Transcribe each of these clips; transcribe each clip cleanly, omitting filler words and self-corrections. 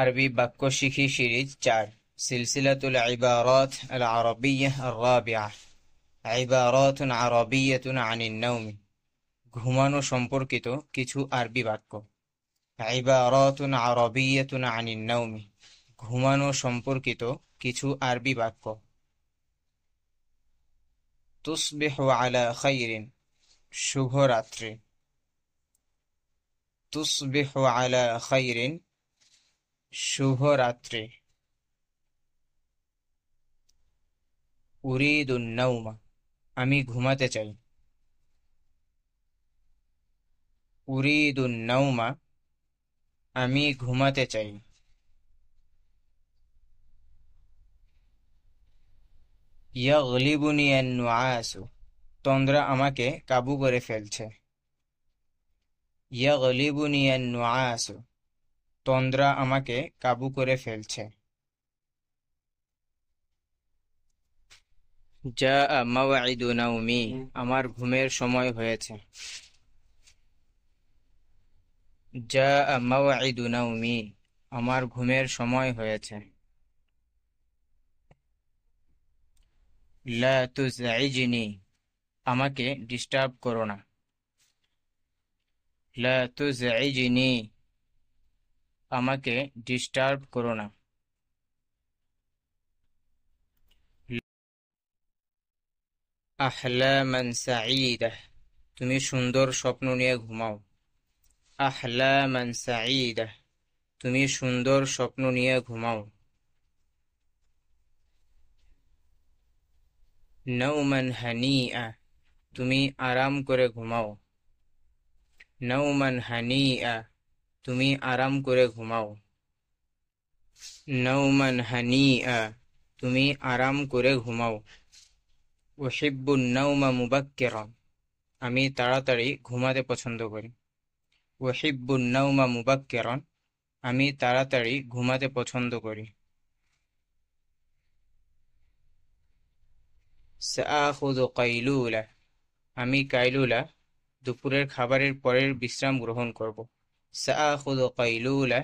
আরবি বাক্য শিখি সিরিজ 4 সিলসিলাতুল ইবারাত আল আরাবিয়্যাহ আর রাবিআহ ইবারাতুন আরাবিয়্যাতুন আনিন নাওমি ঘুমানো সম্পর্কিত কিছু আরবি বাক্য ইবারাতুন আরাবিয়্যাতুন আনিন নাওমি ঘুমানো সম্পর্কিত কিছু আরবি বাক্য তুসবিহু আলা খাইরিন শুভ রাত্রি তুসবিহু আলা খাইরিন শুভ রাত্রি উরিদুন নাওমা আমি ঘুমাতে চাই উরিদুন নাওমা আমি ঘুমাতে চাই ইয়াগলিবুনি আন-নুআসু তন্দ্রা আমাকে কাবু করে ফেলছে ইয়াগলিবুনি আন-নুআসু তন্দ্রা আমাকে কাবু করে ফেলছে জাআ মাওঈদু নাওমি আমার ঘুমের সময় হয়েছে জাআ মাওঈদু নাওমি আমার ঘুমের সময় হয়েছে লা তুজঈজনি আমাকে ডিস্টার্ব করো না লা তুজঈজনি আমাকে ডিস্টার্ব করো না আহলামান সাঈদাহ তুমি সুন্দর স্বপ্ন নিয়ে ঘুমাও আহলামান সাঈদাহ তুমি সুন্দর স্বপ্ন নিয়ে ঘুমাও নাওমান হানিআ তুমি আরাম করে ঘুমাও নাওমান হানিআ তুমি আরাম করে ঘুমাও নাওমান হানিআ তুমি আরাম করে ঘুমাও উহিব্বুন নাওমা মুবাক্কিরান আমি তাড়াতাড়ি ঘুমাতে পছন্দ করি উহিব্বুন নাওমা মুবাক্কিরান আমি তাড়াতাড়ি ঘুমাতে পছন্দ করি সাআখুযু কাইলুলা আমি কাইলুলা দুপুরের খাবারের পরের বিশ্রাম গ্রহণ করব সাআখুযু কাইলুলা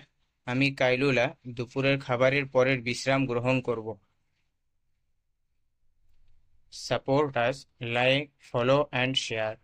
আমি কাইলুলা দুপুরের খাবারের পরের বিশ্রাম গ্রহণ করব Support us, like, follow and share.